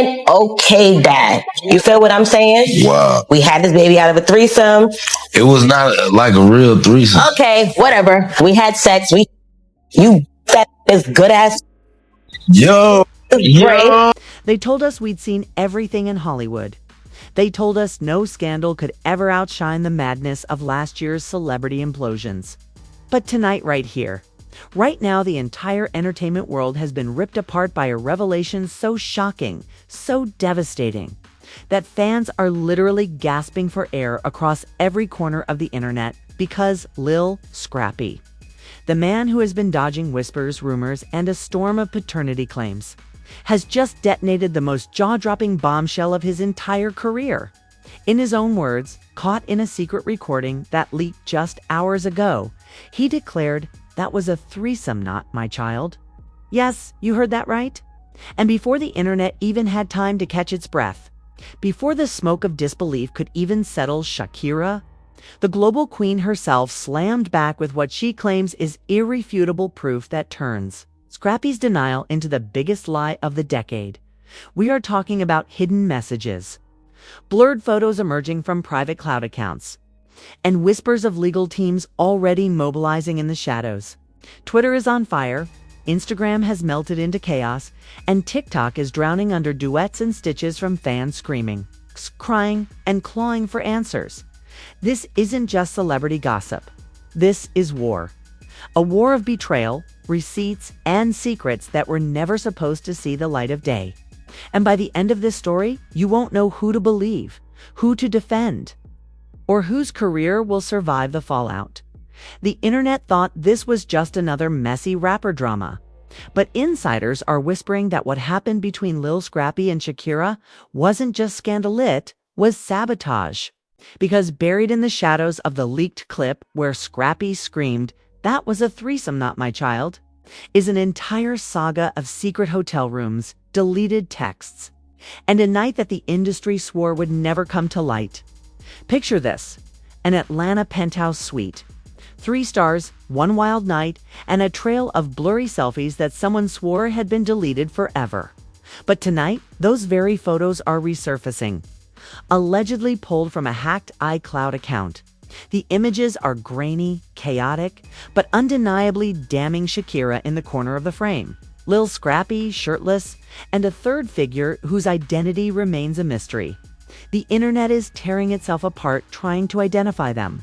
didn't okay that. You feel what I'm saying? Wow. We had this baby out of a threesome. It was not like a real threesome. Okay, whatever. We had sex. You fat this good ass. Yo. They told us we'd seen everything in Hollywood. They told us no scandal could ever outshine the madness of last year's celebrity implosions. But tonight, right here, right now, the entire entertainment world has been ripped apart by a revelation so shocking, so devastating, that fans are literally gasping for air across every corner of the internet because Lil Scrappy, the man who has been dodging whispers, rumors, and a storm of paternity claims, has just detonated the most jaw-dropping bombshell of his entire career. In his own words, caught in a secret recording that leaked just hours ago, he declared, "That was a threesome, not my child." Yes, you heard that right. And before the internet even had time to catch its breath, before the smoke of disbelief could even settle Shakira, the global queen herself slammed back with what she claims is irrefutable proof that turns Scrappy's denial into the biggest lie of the decade. We are talking about hidden messages, blurred photos emerging from private cloud accounts, and whispers of legal teams already mobilizing in the shadows. Twitter is on fire, Instagram has melted into chaos, and TikTok is drowning under duets and stitches from fans screaming, crying, and clawing for answers. This isn't just celebrity gossip. This is war. A war of betrayal, receipts, and secrets that were never supposed to see the light of day. And by the end of this story, you won't know who to believe, who to defend, or whose career will survive the fallout. The internet thought this was just another messy rapper drama. But insiders are whispering that what happened between Lil Scrappy and Shakira wasn't just scandal, it was sabotage. Because buried in the shadows of the leaked clip where Scrappy screamed, "That was a threesome, not my child," is an entire saga of secret hotel rooms, deleted texts, and a night that the industry swore would never come to light. Picture this: an Atlanta penthouse suite, 3 stars, one wild night, and a trail of blurry selfies that someone swore had been deleted forever. But tonight, those very photos are resurfacing, allegedly pulled from a hacked iCloud account. The images are grainy, chaotic, but undeniably damning Shakira in the corner of the frame, Lil Scrappy shirtless, and a third figure whose identity remains a mystery. The internet is tearing itself apart trying to identify them,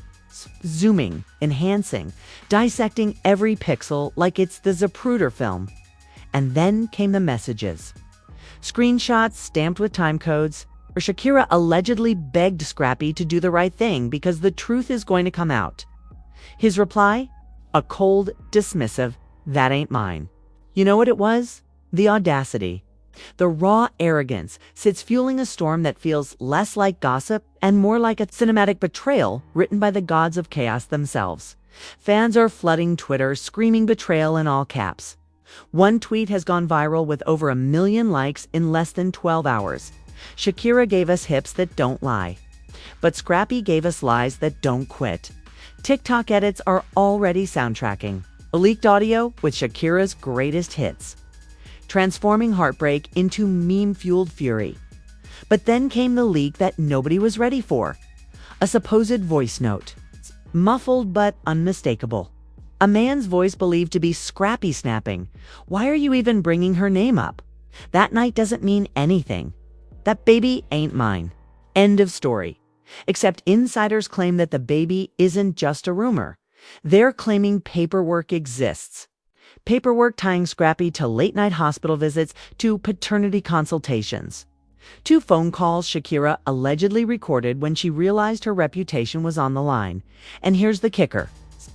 zooming, enhancing, dissecting every pixel like it's the Zapruder film. And then came the messages. Screenshots stamped with time codes, where Shakira allegedly begged Scrappy to do the right thing because the truth is going to come out. His reply? A cold, dismissive, "That ain't mine." You know what it was? The audacity. The raw arrogance sits fueling a storm that feels less like gossip and more like a cinematic betrayal written by the gods of chaos themselves. Fans are flooding Twitter, screaming betrayal in all caps. One tweet has gone viral with over 1 million likes in less than 12 hours. Shakira gave us hips that don't lie, but Scrappy gave us lies that don't quit. TikTok edits are already soundtracking a leaked audio with Shakira's greatest hits, transforming heartbreak into meme-fueled fury. But then came the leak that nobody was ready for, a supposed voice note, muffled but unmistakable. A man's voice believed to be Scrappy snapping. Why are you even bringing her name up? That night doesn't mean anything. That baby ain't mine. End of story. Except insiders claim that the baby isn't just a rumor. They're claiming paperwork exists. Paperwork tying Scrappy to late-night hospital visits to paternity consultations. 2 phone calls Shakira allegedly recorded when she realized her reputation was on the line. And here's the kicker.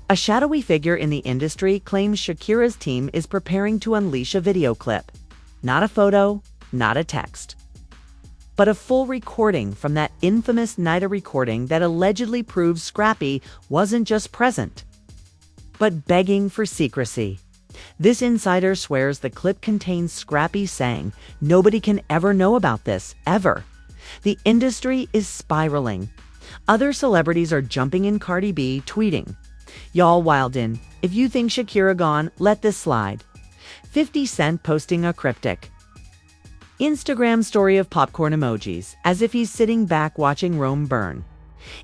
A shadowy figure in the industry claims Shakira's team is preparing to unleash a video clip. Not a photo, not a text, but a full recording from that infamous night of recording that allegedly proves Scrappy wasn't just present, but begging for secrecy. This insider swears the clip contains Scrappy saying, "Nobody can ever know about this, ever." The industry is spiraling. Other celebrities are jumping in. Cardi B tweeting, "Y'all wildin'. If you think Shakira gone, let this slide." 50 Cent posting a cryptic, Instagram story of popcorn emojis, as if he's sitting back watching Rome burn.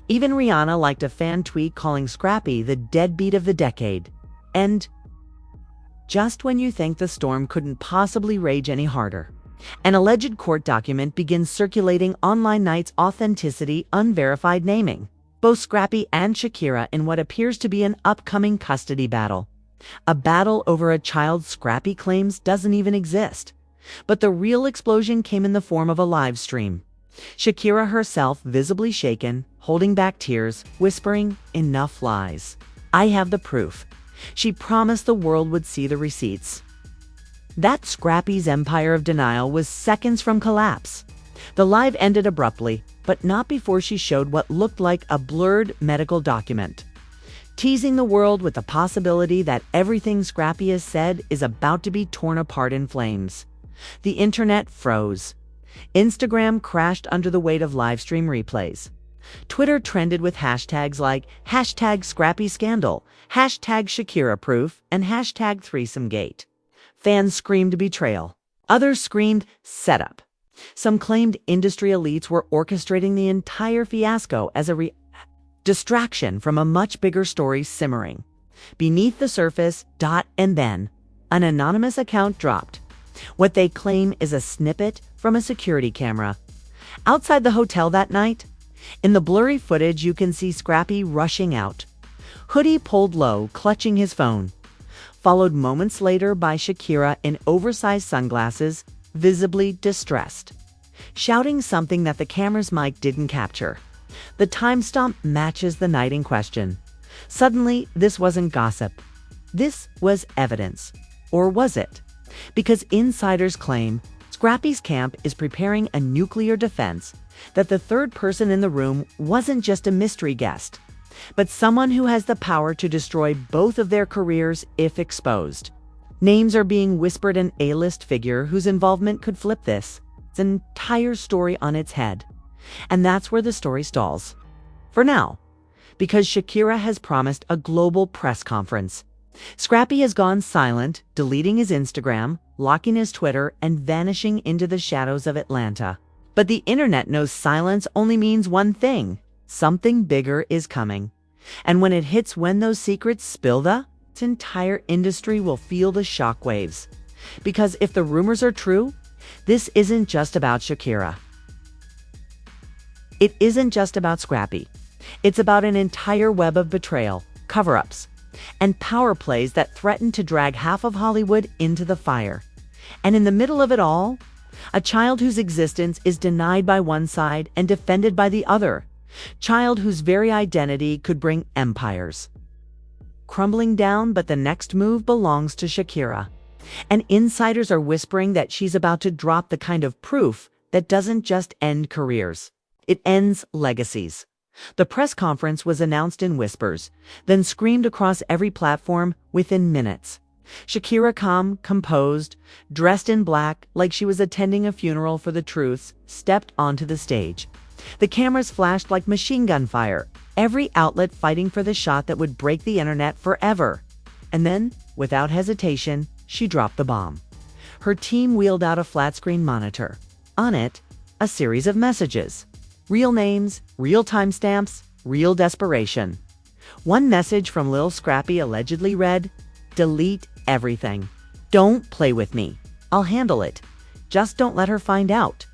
Even Rihanna liked a fan tweet calling Scrappy the deadbeat of the decade. And just when you think the storm couldn't possibly rage any harder, an alleged court document begins circulating online Knight's authenticity unverified naming both Scrappy and Shakira in what appears to be an upcoming custody battle. A battle over a child Scrappy claims doesn't even exist. But the real explosion came in the form of a live stream. Shakira herself visibly shaken, holding back tears, whispering, "Enough lies. I have the proof." She promised the world would see the receipts. That Scrappy's empire of denial was seconds from collapse. The live ended abruptly, but not before she showed what looked like a blurred medical document, teasing the world with the possibility that everything Scrappy has said is about to be torn apart in flames. The internet froze. Instagram crashed under the weight of livestream replays. Twitter trended with hashtags like #ScrappyScandal, #ShakiraProof, and #ThreesomeGate. Fans screamed betrayal. Others screamed setup. Some claimed industry elites were orchestrating the entire fiasco as a distraction from a much bigger story simmering beneath the surface. And then an anonymous account dropped what they claim is a snippet from a security camera outside the hotel that night. In the blurry footage, you can see Scrappy rushing out, hoodie pulled low, clutching his phone, followed moments later by Shakira in oversized sunglasses, visibly distressed, shouting something that the camera's mic didn't capture. The timestamp matches the night in question. Suddenly, this wasn't gossip. This was evidence. Or was it? Because insiders claim Scrappy's camp is preparing a nuclear defense, that the third person in the room wasn't just a mystery guest, but someone who has the power to destroy both of their careers if exposed. Names are being whispered, an A-list figure whose involvement could flip this entire story on its head. And that's where the story stalls. For now, because Shakira has promised a global press conference. Scrappy has gone silent, deleting his Instagram, locking his Twitter, and vanishing into the shadows of Atlanta. But the internet knows silence only means one thing: something bigger is coming. And when it hits, when those secrets spill, the entire industry will feel the shockwaves. Because if the rumors are true, this isn't just about Shakira. It isn't just about Scrappy. It's about an entire web of betrayal, cover-ups, and power plays that threaten to drag half of Hollywood into the fire. And in the middle of it all, a child whose existence is denied by one side and defended by the other. Child whose very identity could bring empires crumbling down, but the next move belongs to Shakira. And insiders are whispering that she's about to drop the kind of proof that doesn't just end careers. It ends legacies. The press conference was announced in whispers, then screamed across every platform within minutes. Shakira, calm, composed, dressed in black like she was attending a funeral for the truths, stepped onto the stage. The cameras flashed like machine gun fire, every outlet fighting for the shot that would break the internet forever. And then, without hesitation, she dropped the bomb. Her team wheeled out a flat-screen monitor. On it, a series of messages. Real names, real timestamps, real desperation. One message from Lil Scrappy allegedly read, "Delete everything. Don't play with me. I'll handle it. Just don't let her find out."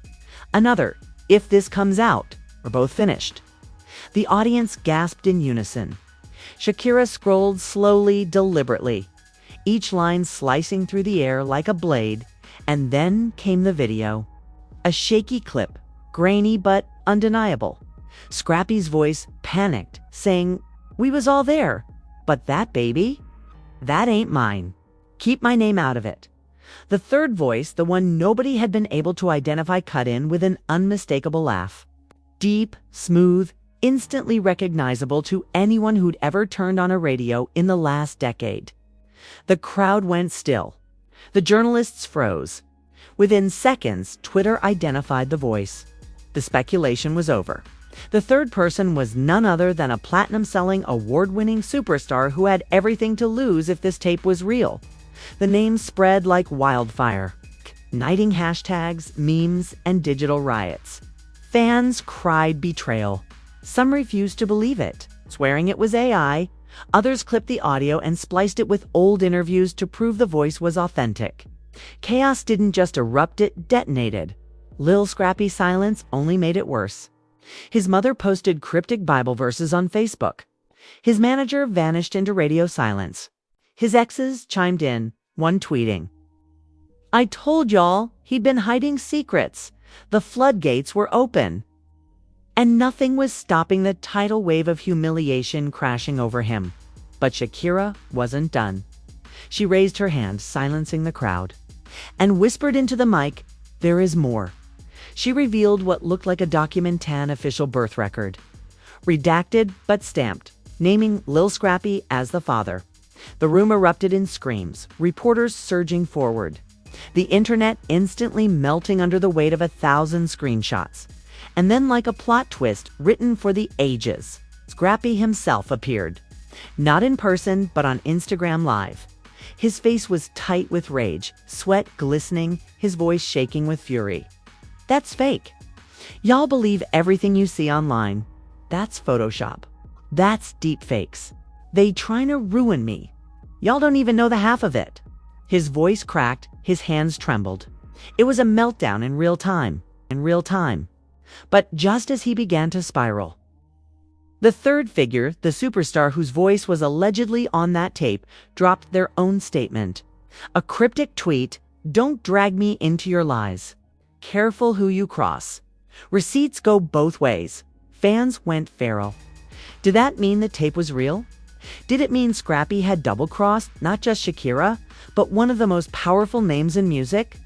Another, "If this comes out, we're both finished." The audience gasped in unison. Shakira scrolled slowly, deliberately, each line slicing through the air like a blade, and then came the video. A shaky clip, grainy but undeniable. Scrappy's voice panicked, saying, "We was all there, but that baby? That ain't mine. Keep my name out of it." The third voice, the one nobody had been able to identify, cut in with an unmistakable laugh. Deep, smooth, instantly recognizable to anyone who'd ever turned on a radio in the last decade. The crowd went still. The journalists froze. Within seconds, Twitter identified the voice. The speculation was over. The third person was none other than a platinum-selling, award-winning superstar who had everything to lose if this tape was real. The name spread like wildfire. igniting hashtags, memes, and digital riots. Fans cried betrayal. Some refused to believe it, swearing it was AI. Others clipped the audio and spliced it with old interviews to prove the voice was authentic. Chaos didn't just erupt, it detonated. Lil Scrappy's silence only made it worse. His mother posted cryptic Bible verses on Facebook. His manager vanished into radio silence. His exes chimed in, one tweeting, "I told y'all he'd been hiding secrets. The floodgates were open." And nothing was stopping the tidal wave of humiliation crashing over him. But Shakira wasn't done. She raised her hand, silencing the crowd, and whispered into the mic, "There is more." She revealed what looked like a Documentan official birth record. Redacted but stamped, naming Lil Scrappy as the father. The room erupted in screams, reporters surging forward. The internet instantly melting under the weight of 1,000 screenshots. And then, like a plot twist written for the ages, Scrappy himself appeared. Not in person, but on Instagram Live. His face was tight with rage, sweat glistening, his voice shaking with fury. "That's fake. Y'all believe everything you see online. That's Photoshop. That's deep fakes. They trying to ruin me. Y'all don't even know the half of it." His voice cracked, his hands trembled. It was a meltdown in real time. But just as he began to spiral, the third figure, the superstar whose voice was allegedly on that tape, dropped their own statement. A cryptic tweet, "Don't drag me into your lies. Careful who you cross. Receipts go both ways." Fans went feral. Did that mean the tape was real? Did it mean Scrappy had double-crossed not just Shakira, but one of the most powerful names in music?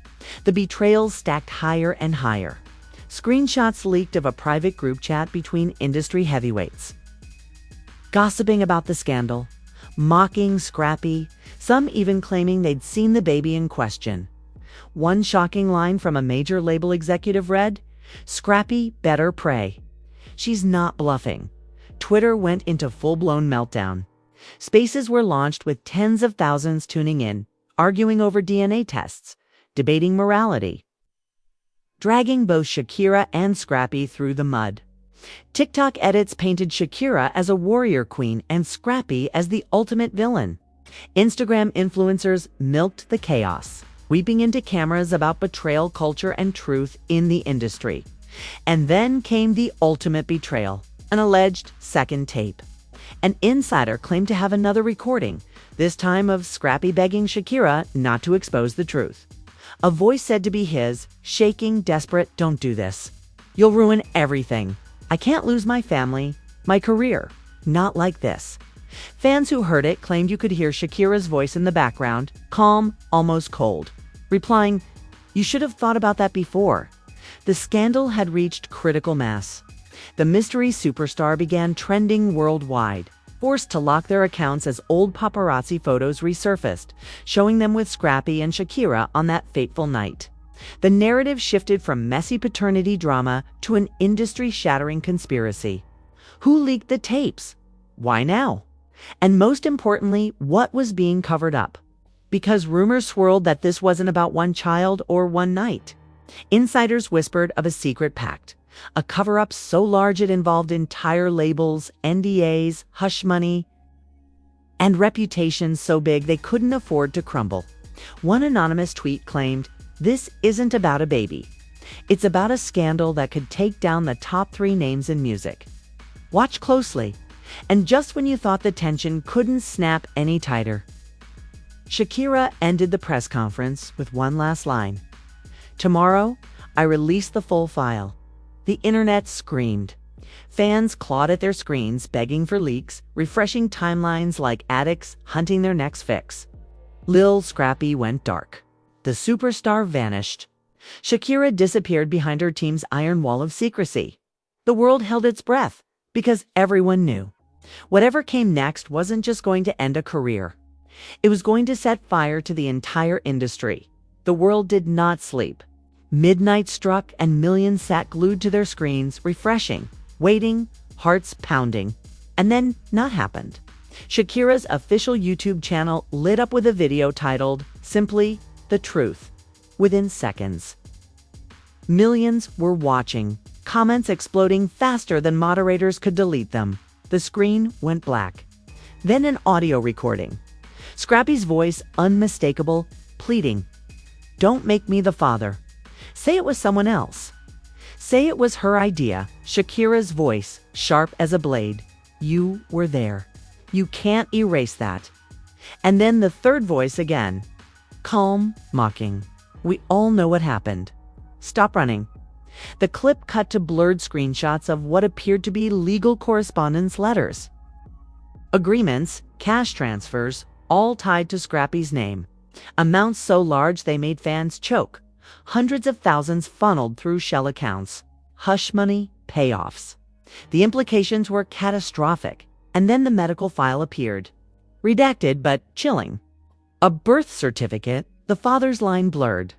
The betrayals stacked higher and higher. Screenshots leaked of a private group chat between industry heavyweights, gossiping about the scandal, mocking Scrappy, some even claiming they'd seen the baby in question. One shocking line from a major label executive read, "Scrappy better pray. She's not bluffing." Twitter went into full-blown meltdown. Spaces were launched with tens of thousands tuning in, arguing over DNA tests, debating morality, dragging both Shakira and Scrappy through the mud. TikTok edits painted Shakira as a warrior queen and Scrappy as the ultimate villain. Instagram influencers milked the chaos, weeping into cameras about betrayal culture and truth in the industry. And then came the ultimate betrayal, an alleged second tape. An insider claimed to have another recording, this time of Scrappy begging Shakira not to expose the truth. A voice said to be his, shaking, desperate, "Don't do this. You'll ruin everything. I can't lose my family, my career. Not like this." Fans who heard it claimed you could hear Shakira's voice in the background, calm, almost cold, replying, "You should have thought about that before." The scandal had reached critical mass. The mystery superstar began trending worldwide, forced to lock their accounts as old paparazzi photos resurfaced, showing them with Scrappy and Shakira on that fateful night. The narrative shifted from messy paternity drama to an industry-shattering conspiracy. Who leaked the tapes? Why now? And most importantly, what was being covered up? Because rumors swirled that this wasn't about one child or one night. Insiders whispered of a secret pact, a cover-up so large it involved entire labels, NDAs, hush money, and reputations so big they couldn't afford to crumble. One anonymous tweet claimed, "This isn't about a baby. It's about a scandal that could take down the top 3 names in music. Watch closely." And just when you thought the tension couldn't snap any tighter, Shakira ended the press conference with one last line. "Tomorrow, I release the full file." The internet screamed. Fans clawed at their screens, begging for leaks, refreshing timelines like addicts hunting their next fix. Lil Scrappy went dark. The superstar vanished. Shakira disappeared behind her team's iron wall of secrecy. The world held its breath, because everyone knew. Whatever came next wasn't just going to end a career. It was going to set fire to the entire industry. The world did not sleep. Midnight struck and millions sat glued to their screens, refreshing, waiting, hearts pounding. And then, not happened. Shakira's official YouTube channel lit up with a video titled, simply, "The Truth," within seconds. Millions were watching, comments exploding faster than moderators could delete them. The screen went black. Then an audio recording. Scrappy's voice unmistakable, pleading, "Don't make me the father. Say it was someone else. Say it was her idea." Shakira's voice, sharp as a blade. "You were there. You can't erase that." And then the third voice again. Calm, mocking. "We all know what happened. Stop running." The clip cut to blurred screenshots of what appeared to be legal correspondence letters. Agreements, cash transfers, all tied to Scrappy's name. Amounts so large they made fans choke. Hundreds of thousands funneled through shell accounts. Hush money, payoffs. The implications were catastrophic. And then the medical file appeared. Redacted but chilling. A birth certificate, the father's line blurred.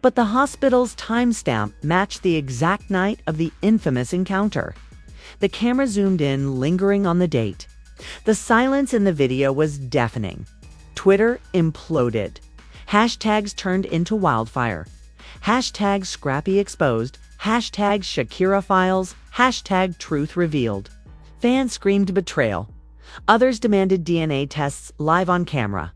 But the hospital's timestamp matched the exact night of the infamous encounter. The camera zoomed in, lingering on the date. The silence in the video was deafening. Twitter imploded. Hashtags turned into wildfire. Hashtag Scrappy exposed. Hashtag Shakira files. Hashtag truth revealed. Fans screamed betrayal. Others demanded DNA tests live on camera.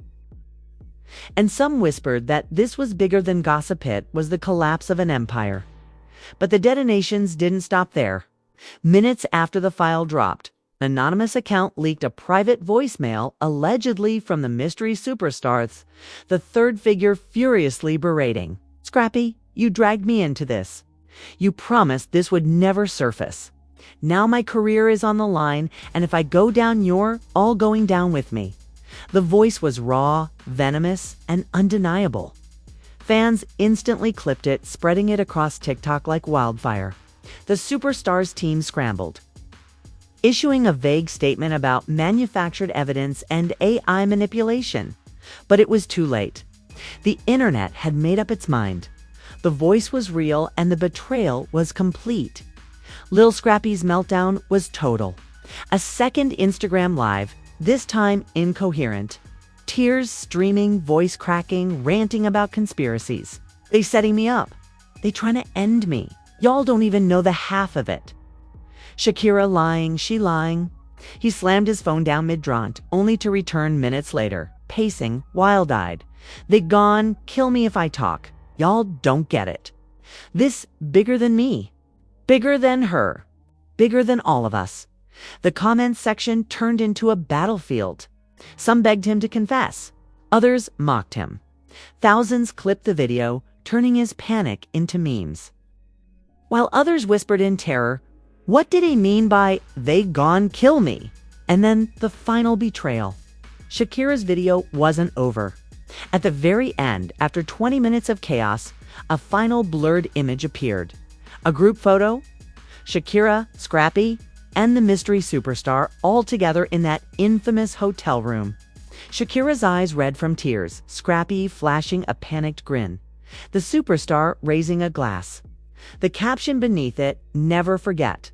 And some whispered that this was bigger than Gossip Hit was the collapse of an empire. But the detonations didn't stop there. Minutes after the file dropped, an anonymous account leaked a private voicemail allegedly from the mystery superstars, the third figure furiously berating. "Scrappy, you dragged me into this. You promised this would never surface. Now my career is on the line, and if I go down, you're all going down with me." The voice was raw, venomous, and undeniable. Fans instantly clipped it, spreading it across TikTok like wildfire. The Superstars team scrambled, issuing a vague statement about manufactured evidence and AI manipulation. But it was too late. The internet had made up its mind. The voice was real and the betrayal was complete. Lil Scrappy's meltdown was total. A second Instagram live, this time incoherent. Tears streaming, voice cracking, ranting about conspiracies. "They setting me up. They trying to end me. Y'all don't even know the half of it." Shakira lying, she lying. He slammed his phone down mid-draught, only to return minutes later, pacing, wild-eyed. "They gone, kill me if I talk. Y'all don't get it. This bigger than me. Bigger than her. Bigger than all of us." The comments section turned into a battlefield. Some begged him to confess. Others mocked him. Thousands clipped the video, turning his panic into memes. While others whispered in terror, what did he mean by "they gone kill me"? And then the final betrayal. Shakira's video wasn't over. At the very end, after 20 minutes of chaos, a final blurred image appeared. A group photo, Shakira, Scrappy, and the mystery superstar all together in that infamous hotel room. Shakira's eyes red from tears, Scrappy flashing a panicked grin. The superstar raising a glass. The caption beneath it, "Never forget."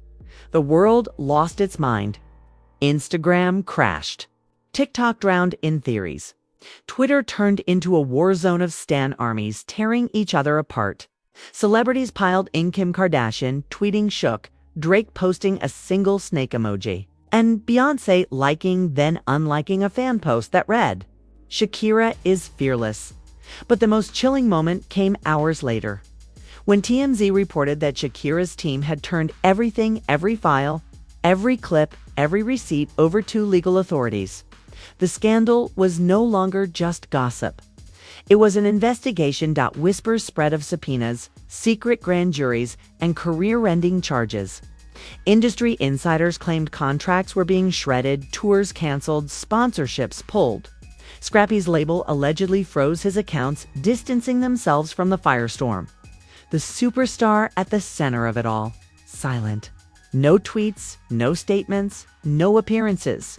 The world lost its mind. Instagram crashed. TikTok drowned in theories. Twitter turned into a war zone of stan armies tearing each other apart. Celebrities piled in. Kim Kardashian tweeting shook, Drake posting a single snake emoji, and Beyoncé liking then unliking a fan post that read, "Shakira is fearless." But the most chilling moment came hours later, when TMZ reported that Shakira's team had turned everything, every file, every clip, every receipt over to legal authorities. The scandal was no longer just gossip. It was an investigation. Whispers spread of subpoenas, secret grand juries, and career-ending charges. Industry insiders claimed contracts were being shredded, tours canceled, sponsorships pulled. Scrappy's label allegedly froze his accounts, distancing themselves from the firestorm. The superstar at the center of it all, silent. No tweets, no statements, no appearances.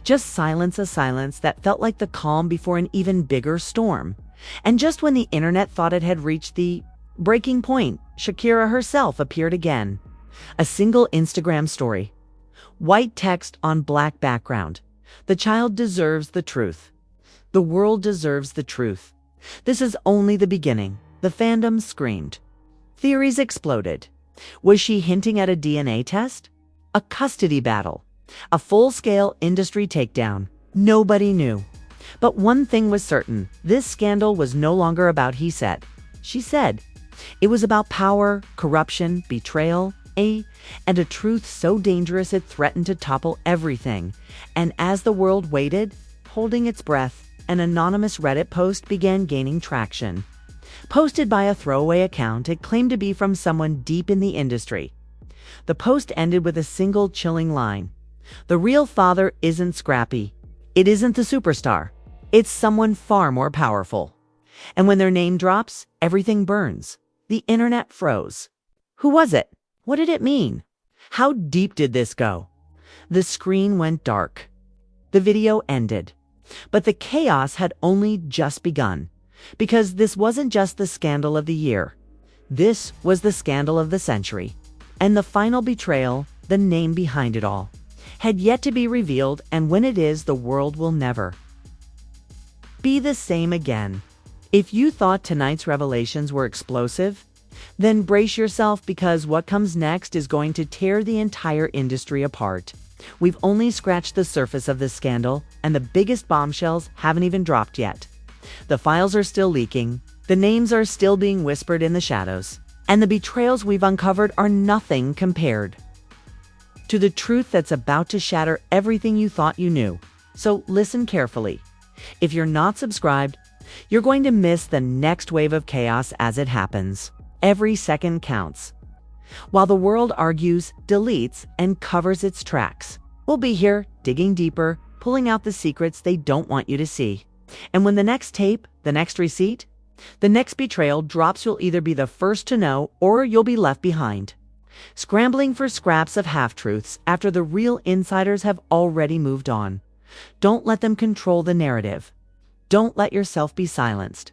Just silence, a silence that felt like the calm before an even bigger storm. And just when the internet thought it had reached the breaking point, Shakira herself appeared again. A single Instagram story. White text on black background. "The child deserves the truth. The world deserves the truth." This is only the beginning. The fandom screamed. Theories exploded. Was she hinting at a DNA test? A custody battle? A full-scale industry takedown? Nobody knew. But one thing was certain. This scandal was no longer about he said, she said. It was about power, corruption, betrayal, and a truth so dangerous it threatened to topple everything. And as the world waited, holding its breath, an anonymous Reddit post began gaining traction. Posted by a throwaway account, it claimed to be from someone deep in the industry. The post ended with a single chilling line. The real father isn't Scrappy. It isn't the superstar. It's someone far more powerful. And when their name drops, everything burns. The internet froze. Who was it? What did it mean? How deep did this go? The screen went dark. The video ended. But the chaos had only just begun. Because this wasn't just the scandal of the year. This was the scandal of the century. And the final betrayal, the name behind it all, had yet to be revealed, and when it is, the world will never be the same again. If you thought tonight's revelations were explosive, then brace yourself, because what comes next is going to tear the entire industry apart. We've only scratched the surface of this scandal, and the biggest bombshells haven't even dropped yet. The files are still leaking, the names are still being whispered in the shadows, and the betrayals we've uncovered are nothing compared to the truth that's about to shatter everything you thought you knew. So listen carefully. If you're not subscribed, you're going to miss the next wave of chaos as it happens. Every second counts. While the world argues, deletes, and covers its tracks, we'll be here, digging deeper, pulling out the secrets they don't want you to see. And when the next tape, the next receipt, the next betrayal drops, you'll either be the first to know or you'll be left behind, scrambling for scraps of half-truths after the real insiders have already moved on. Don't let them control the narrative. Don't let yourself be silenced.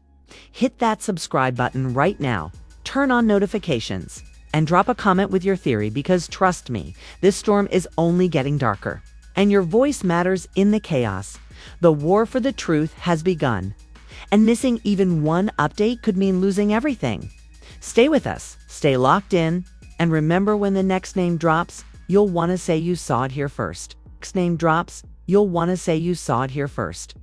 Hit that subscribe button right now, turn on notifications, and drop a comment with your theory, because trust me, this storm is only getting darker. And your voice matters in the chaos. The war for the truth has begun. And missing even one update could mean losing everything. Stay with us, stay locked in, and remember, when the next name drops, you'll want to say you saw it here first. Next name drops, you'll want to say you saw it here first.